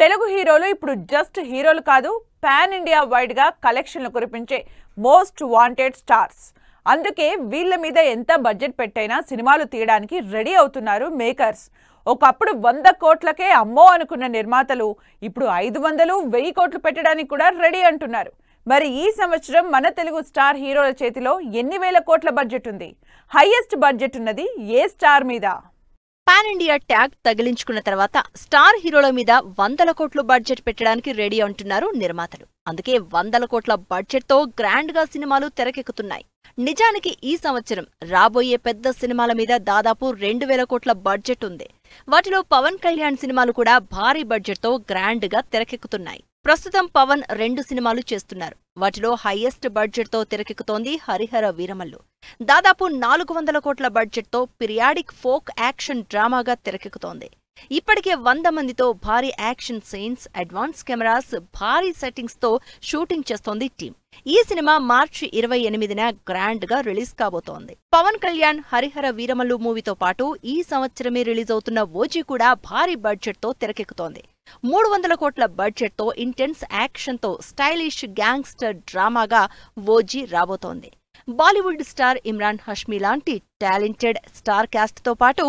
తెలుగు హీరోలు ఇప్పుడు జస్ట్ హీరోలు కాదు, పాన్ ఇండియా వైడ్ గా కలెక్షన్లు కురిపించే మోస్ట్ వాంటెడ్ స్టార్స్. అందుకే వీళ్ళ మీద ఎంత బడ్జెట్ పెట్టైనా సినిమాలు తీయడానికి రెడీ అవుతున్నారు మేకర్స్. ఒకప్పుడు 100 కోట్లకే అమ్మో అనుకున్న నిర్మాతలు ఇప్పుడు 500, 1000 కోట్లు పెట్టడానికి కూడా రెడీ అంటున్నారు. మరి ఈ సంవత్సరం మన తెలుగు స్టార్ హీరోల చేతిలో ఎన్ని వేల కోట్ల బడ్జెట్ ఉంది? హైయెస్ట్ బడ్జెట్ ఉన్నది ఏ స్టార్ మీద? పాన్ ఇండియా ట్యాగ్ తగిలించుకున్న తర్వాత స్టార్ హీరోల మీద 100 కోట్లు బడ్జెట్ పెట్టడానికి రెడీ అంటున్నారు నిర్మాతలు. అందుకే 100 కోట్ల బడ్జెట్ తో గ్రాండ్ గా సినిమాలు తెరకెక్కుతున్నాయి. నిజానికి ఈ సంవత్సరం రాబోయే పెద్ద సినిమాల మీద దాదాపు 2000 కోట్ల బడ్జెట్ ఉంది. వాటిలో పవన్ కళ్యాణ్ సినిమాలు కూడా భారీ బడ్జెట్ తో గ్రాండ్ గా తెరకెక్కుతున్నాయి. ప్రస్తుతం పవన్ 2 సినిమాలు చేస్తున్నారు. వాటిలో హైయెస్ట్ బడ్జెట్ తో తెరకెక్కుతోంది హరిహర వీరమల్లు. దాదాపు 400 కోట్ల బడ్జెట్ తో పిరియాడిక్ ఫోక్ యాక్షన్ డ్రామాగా తెరకెక్కుతోంది. ఇప్పటికే 100 మందితో భారీ యాక్షన్ సీన్స్, అడ్వాన్స్ కెమెరాస్, భారీ సెట్టింగ్స్ తో షూటింగ్ చేస్తోంది టీం. ఈ సినిమా మార్చి 28న గ్రాండ్ గా రిలీజ్ కాబోతోంది. పవన్ కళ్యాణ్ హరిహర వీరమల్లు మూవీతో పాటు ఈ సంవత్సరమే రిలీజ్ అవుతున్న ఓజీ కూడా భారీ బడ్జెట్ తో తెరకెక్కుతోంది. 300 కోట్ల బడ్జెట్ తో ఇంటెన్స్ యాక్షన్ తో స్టైలిష్ గ్యాంగ్స్టర్ డ్రామాగా ఓజీ రాబోతోంది. బాలీవుడ్ స్టార్ ఇమ్రాన్ హష్మీ లాంటి టాలెంటెడ్ స్టార్ క్యాస్ట్ తో పాటు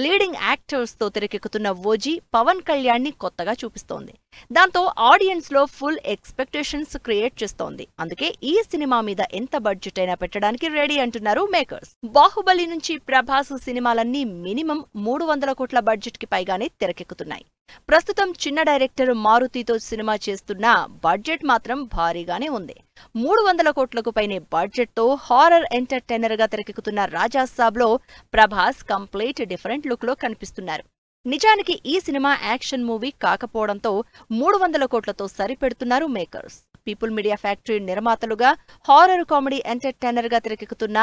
లీడింగ్ యాక్టర్స్ తో తెరకెక్కుతున్న ఓజీ పవన్ కళ్యాణ్ ని కొత్తగా చూపిస్తోంది. దాంతో ఆడియన్స్ లో ఫుల్ ఎక్స్పెక్టేషన్స్ క్రియేట్ చేస్తోంది. అందుకే ఈ సినిమా మీద ఎంత బడ్జెట్ అయినా పెట్టడానికి రెడీ అంటున్నారు మేకర్స్. బాహుబలి నుంచి ప్రభాస్ సినిమాలన్నీ మినిమం 300 కోట్ల బడ్జెట్ కి పైగానే తెరకెక్కుతున్నాయి. ప్రస్తుతం చిన్న డైరెక్టర్ మారుతితో సినిమా చేస్తున్న బడ్జెట్ మాత్రం భారీగానే ఉంది. 300 కోట్లకు పైనే బడ్జెట్ తో హారర్ ఎంటర్టైనర్ గా తెరకెక్కుతున్న రాజాసాబ్ లో ప్రభాస్ కంప్లీట్ డిఫరెంట్ లుక్ లో కనిపిస్తున్నారు. నిజానికి ఈ సినిమా యాక్షన్ మూవీ కాకపోవడంతో 300 కోట్లతో సరిపెడుతున్నారు మేకర్స్. పీపుల్ మీడియా ఫ్యాక్టరీ నిర్మాతలుగా హారర్ కామెడీ ఎంటర్టైనర్ గా తెరకెక్కుతున్న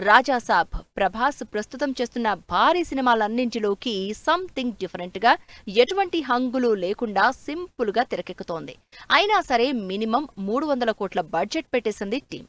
రాజాసాబ్ ప్రభాస్ ప్రస్తుతం చేస్తున్న భారీ సినిమాలన్నింటిలోకి సంథింగ్ డిఫరెంట్ గా, ఎటువంటి హంగులు లేకుండా సింపుల్ గా తెరకెక్కుతోంది. అయినా సరే మినిమం 300 కోట్ల బడ్జెట్ పెట్టేసింది టీం.